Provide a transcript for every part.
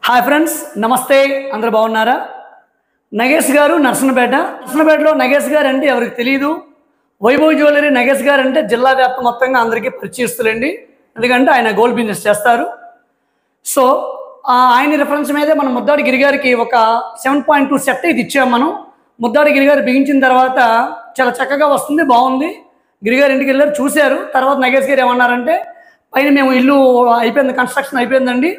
Hi friends, నమస్తే. అందరూ బాగున్నారా? నగేష్ గారు నర్సనపేటలో నగేష్ గారు అంటే ఎవరికి తెలియదు. వైభవ్ జ్యువెలరీ నగేష్ గారు అంటే జిల్లా వ్యాప్తం మొత్తంగా అందరికీ పరిచయస్తులండి. ఎందుకంటే ఆయన గోల్డ్ బిజినెస్ చేస్తారు. సో ఆయన రిఫరెన్స్ మీదే మనం ముద్దాడి గిరి గారికి ఒక 7.2 సెట్ ఇది ఇచ్చాము. మనం ముద్దాడి గిరి గారు బిగించిన తర్వాత చాలా చక్కగా వస్తుంది, బాగుంది. గిరిగారు ఇంటికి వెళ్ళారు, చూశారు. తర్వాత నగేష్ గారు ఏమన్నారంటే, పైన మేము ఇల్లు అయిపోయింది, కన్స్ట్రక్షన్ అయిపోయిందండి,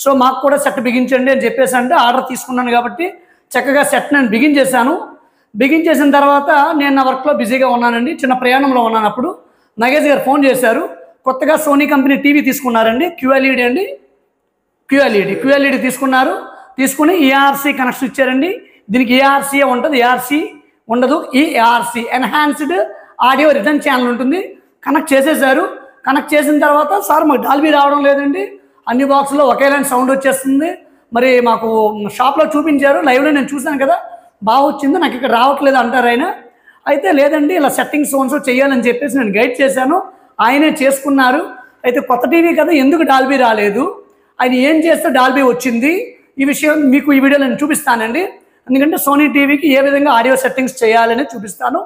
సో మాకు కూడా సెట్ బిగించండి అని చెప్పేసి అంటే ఆర్డర్ తీసుకున్నాను. కాబట్టి చక్కగా సెట్ నేను బిగించేశాను. బిగించేసిన తర్వాత నేను నా వర్క్లో బిజీగా ఉన్నానండి, చిన్న ప్రయాణంలో ఉన్నాను. అప్పుడు నగేష్ గారు ఫోన్ చేశారు. కొత్తగా సోనీ కంపెనీ టీవీ తీసుకున్నారండి, క్యూఎల్ఈడి అండి, క్యూఎల్ఈడి తీసుకున్నారు. తీసుకుని ఏఆర్సీ కనెక్షన్ ఇచ్చారండి. దీనికి ఏఆర్సీ ఉంటుంది, ఏఆర్సీ ఉండదు. ARC enhanced audio return channel ఉంటుంది. కనెక్ట్ చేసేసారు. కనెక్ట్ చేసిన తర్వాత, సార్ మాకు డాల్బీ రావడం లేదండి, అన్ని బాక్స్లో ఒకేలాంటి సౌండ్ వచ్చేస్తుంది, మరి మాకు షాప్లో చూపించారు, లైవ్లో నేను చూశాను కదా, బాగా వచ్చింది, నాకు ఇక్కడ రావట్లేదు అంటారు ఆయన. అయితే లేదండి, ఇలా సెట్టింగ్స్ ఓన్స్ చేయాలని చెప్పేసి నేను గైడ్ చేశాను, ఆయనే చేసుకున్నారు. అయితే కొత్త టీవీ కదా, ఎందుకు డాల్బీ రాలేదు, ఆయన ఏం చేస్తే డాల్బీ వచ్చింది, ఈ విషయం మీకు ఈ వీడియోలో నేను చూపిస్తానండి. ఎందుకంటే సోనీ టీవీకి ఏ విధంగా ఆడియో సెట్టింగ్స్ చేయాలని చూపిస్తాను.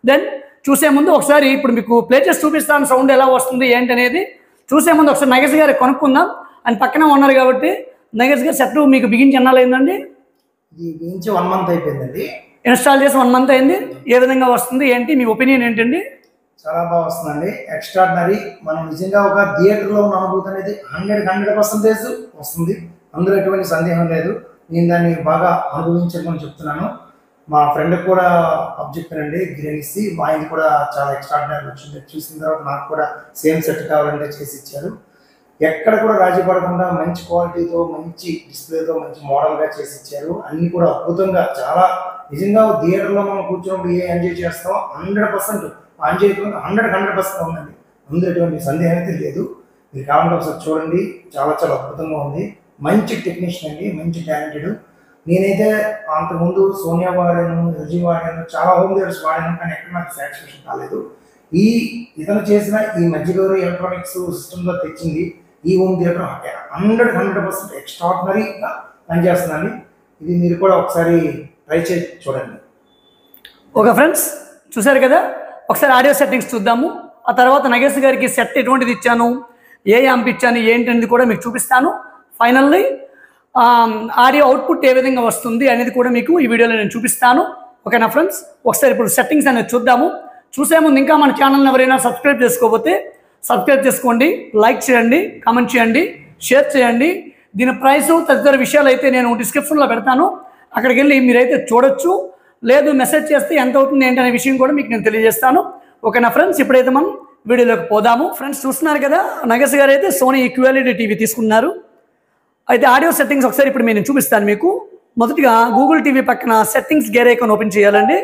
దెన్ చూసే ముందు ఒకసారి ఇప్పుడు మీకు ప్లే చేసి చూపిస్తాను, సౌండ్ ఎలా వస్తుంది ఏంటి అనేది. చూసే ముందు ఒకసారి నగేష్ గారు కొనుక్కుందాం. ఆయన పక్కనే ఉన్నారు కాబట్టి, నగేష్ గారు సెట్ మీకు బిగించి ఎన్నాళ్ళు అయిందండి? ఇది బిగించి 1 మంత్ అయిపోయిందండి. ఇన్స్టాల్ చేసి 1 మంత్ అయింది. ఏ విధంగా వస్తుంది ఏంటి, మీ ఒపీనియన్ ఏంటండి? చాలా బాగా వస్తుందండి, ఎక్స్ట్రాడినరీ. మనం నిజంగా ఒక థియేటర్లో ఉన్న అనుభూతి అనేది 100% వస్తుంది, అందులో ఎటువంటి సందేహం లేదు. నేను దాన్ని బాగా అనుభవించమని చెప్తున్నాను. మా ఫ్రెండ్కి కూడా అప్ చెప్పానండి, గిరణిసి ఆయన కూడా చాలా ఎక్స్ట్రాడినరీ వచ్చింది. చూసిన తర్వాత నాకు కూడా సేమ్ సెట్ కావాలంటే చేసి ఇచ్చారు. ఎక్కడ కూడా రాజీ పడకుండా మంచి క్వాలిటీతో, మంచి డిస్ప్లేతో, మంచి మోడల్గా చేసి ఇచ్చారు. అన్నీ కూడా అద్భుతంగా, చాలా నిజంగా థియేటర్లో మనం కూర్చున్నప్పుడు ఏ ఎంజాయ్ చేస్తామో 100% ఆన్ చేయకుండా 100% ఉందండి, అందులో ఎటువంటి సందేహం అయితే లేదు. మీరు కావాలంటే ఒకసారి చూడండి, చాలా చాలా అద్భుతంగా ఉంది. మంచి టెక్నీషియన్ అండి, మంచి టాలెంటెడ్. నేనైతే అంతకుముందు సోనియా వాడాను, ఎల్జీ వాడాను, చాలా హోమ్ థియేటర్స్ వాడాను, కానీ ఎక్కడ నాకు సాటిస్ఫాక్షన్ కాలేదు. ఇతను చేసిన ఈ మధ్యగౌరి ఎలక్ట్రానిక్స్ సిస్టంలో తెచ్చింది ఈ హోమ్ థియేటర్ 100% ఎక్స్ట్రాడినరీగా పనిచేస్తుందండి. ఇది మీరు కూడా ఒకసారి ట్రై చేసి చూడండి. ఓకే ఫ్రెండ్స్, చూసారు కదా, ఒకసారి ఆడియో సెట్టింగ్స్ చూద్దాము. ఆ తర్వాత నగేష్ గారికి సెట్ ఎటువంటిది ఇచ్చాను, ఏ యాంప్ ఇచ్చాను ఏంటనేది కూడా మీకు చూపిస్తాను. ఫైనల్లీ ఆడియో అవుట్పుట్ ఏ విధంగా వస్తుంది అనేది కూడా మీకు ఈ వీడియోలో నేను చూపిస్తాను. ఓకేనా ఫ్రెండ్స్, ఒకసారి ఇప్పుడు సెట్టింగ్స్ అనేది చూద్దాము. చూసే ముందు ఇంకా మన ఛానల్ని ఎవరైనా సబ్స్క్రైబ్ చేసుకోకపోతే సబ్స్క్రైబ్ చేసుకోండి, లైక్ చేయండి, కామెంట్ చేయండి, షేర్ చేయండి. దీని ప్రైస్ తదితర విషయాలు అయితే నేను డిస్క్రిప్షన్లో పెడతాను, అక్కడికి వెళ్ళి మీరైతే చూడొచ్చు. లేదు మెసేజ్ చేస్తే ఎంత అవుతుంది ఏంటనే విషయం కూడా మీకు నేను తెలియజేస్తాను. ఓకేనా ఫ్రెండ్స్, ఇప్పుడైతే మనం వీడియోలోకి పోదాము. ఫ్రెండ్స్ చూస్తున్నారు కదా, నగేష్ గారు అయితే సోనీ క్యూఎల్ఈడి టీవీ తీసుకున్నారు. అయితే ఆడియో సెట్టింగ్స్ ఒకసారి ఇప్పుడు నేను చూపిస్తాను మీకు. మొదటిగా గూగుల్ టీవీ పక్కన సెట్టింగ్స్ గేర్ ఐకాన్ ఓపెన్ చేయాలండి.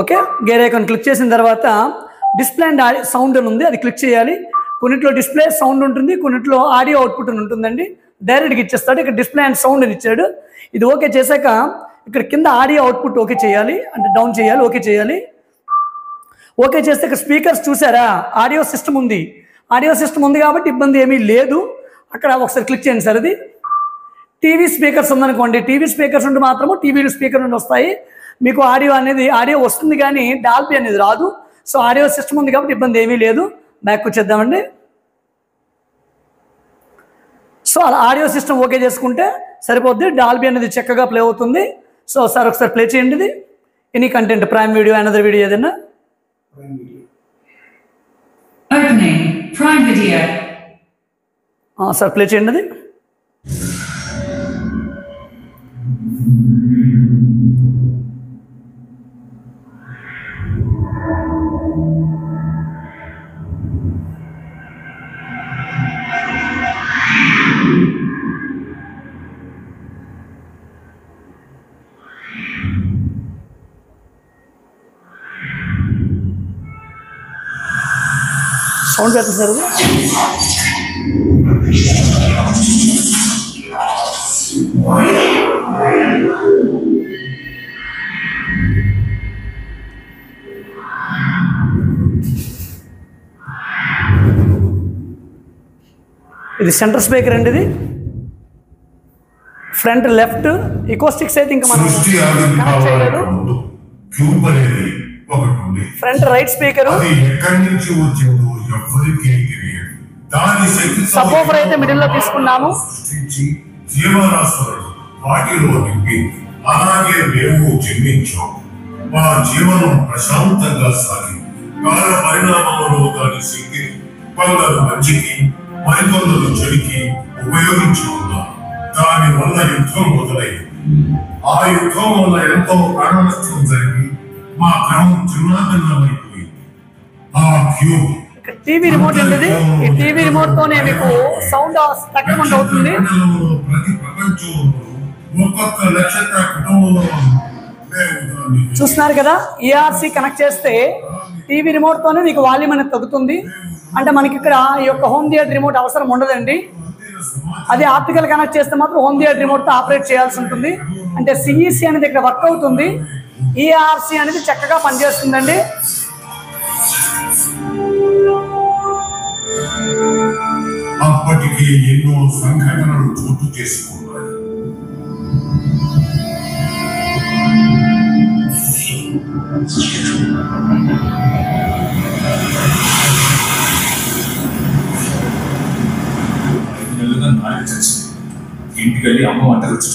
ఓకే, గేర్ ఐకాన్ క్లిక్ చేసిన తర్వాత డిస్ప్లే అండ్ సౌండ్ అని ఉంది, అది క్లిక్ చేయాలి. కొన్నిట్లో డిస్ప్లే సౌండ్ ఉంటుంది, కొన్నిట్లో ఆడియో అవుట్పుట్ అని ఉంటుందండి. డైరెక్ట్గా ఇచ్చేస్తాడు. ఇక్కడ డిస్ప్లే అండ్ సౌండ్ అని ఇచ్చాడు. ఇది ఓకే చేశాక ఇక్కడ కింద ఆడియో అవుట్పుట్ ఓకే చేయాలి, అంటే డౌన్ చేయాలి, ఓకే చేయాలి. ఓకే చేస్తే ఇక్కడ స్పీకర్స్ చూసారా, ఆడియో సిస్టమ్ ఉంది. ఆడియో సిస్టమ్ ఉంది కాబట్టి ఇబ్బంది ఏమీ లేదు. అక్కడ ఒకసారి క్లిక్ చేయండి సార్. అది టీవీ స్పీకర్స్ ఉందనుకోండి, టీవీ స్పీకర్స్ ఉంటే మాత్రము టీవీలు స్పీకర్ నుండి వస్తాయి మీకు ఆడియో వస్తుంది, కానీ డాల్బీ అనేది రాదు. సో ఆడియో సిస్టమ్ ఉంది కాబట్టి ఇబ్బంది ఏమీ లేదు. బ్యాక్ వచ్చేద్దామండి. సో అలా ఆడియో సిస్టమ్ ఓకే చేసుకుంటే సరిపోద్ది, డాల్బీ అనేది చక్కగా ప్లే అవుతుంది. సో సార్ ఒకసారి ప్లే చేయండి. ఇది any content, prime video, another video ఏదైనా. Prime Video. సార్ ప్లే చేయండి. అది సౌండ్ పెడుతుంది సార్. ఇది సెంటర్ స్పీకర్ అండి. ఇది ఫ్రంట్ లెఫ్ట్ ఎకోస్టిక్స్ అయితే ఇంకా మనం కనెక్ట్ చేయలేదు. ఫ్రంట్ రైట్ స్పీకర్, సబ్వూఫర్ అయితే మిడిల్ లో తీసుకున్నాము. అలాగే మేము జన్మించాం. మా జీవనం ప్రశాంతంగా సాగి కాల పరిణామంలో దాని శక్తిని కొందరు మంచికి మరికొందరు చెడుకి ఉపయోగించుకున్నారు. దాని వల్ల యుద్ధం మొదలైంది. ఆ యుద్ధం వల్ల ఎంతో ప్రాణ నష్టం జరిగి మా గ్రహం చిన్నాభిన్నమైపోయింది. ఆ క్యూబ్ టీవీ రిమోట్ ఉంటుంది. ఈ టీవీ రిమోట్ తోనే మీకు సౌండ్ తక్కువ అవుతుంది. ప్రతి ప్రపంచంలో ఒక్కొక్క నక్షత్ర కుటుంబంలో చూస్తున్నారు కదా, ఈఆర్సీ కనెక్ట్ చేస్తే టీవీ రిమోట్ తోనే మీకు వాల్యూమ్ అనేది తగ్గుతుంది. అంటే మనకి ఇక్కడ ఈ యొక్క హోమ్ థియేటర్ రిమోట్ అవసరం ఉండదండి. అదే ఆప్టికల్ కనెక్ట్ చేస్తే మాత్రం హోమ్ థియేటర్ రిమోట్ తో ఆపరేట్ చేయాల్సి ఉంటుంది. అంటే సిఈసి అనేది ఇక్కడ వర్క్ అవుతుంది, ఈఆర్సీ అనేది చక్కగా పనిచేస్తుందండి. అప్పటికే ఎన్నో సంఘటనలు చోటు చేసుకున్నాయి. ఇంటికి వెళ్ళి అమ్మ వంట రుచి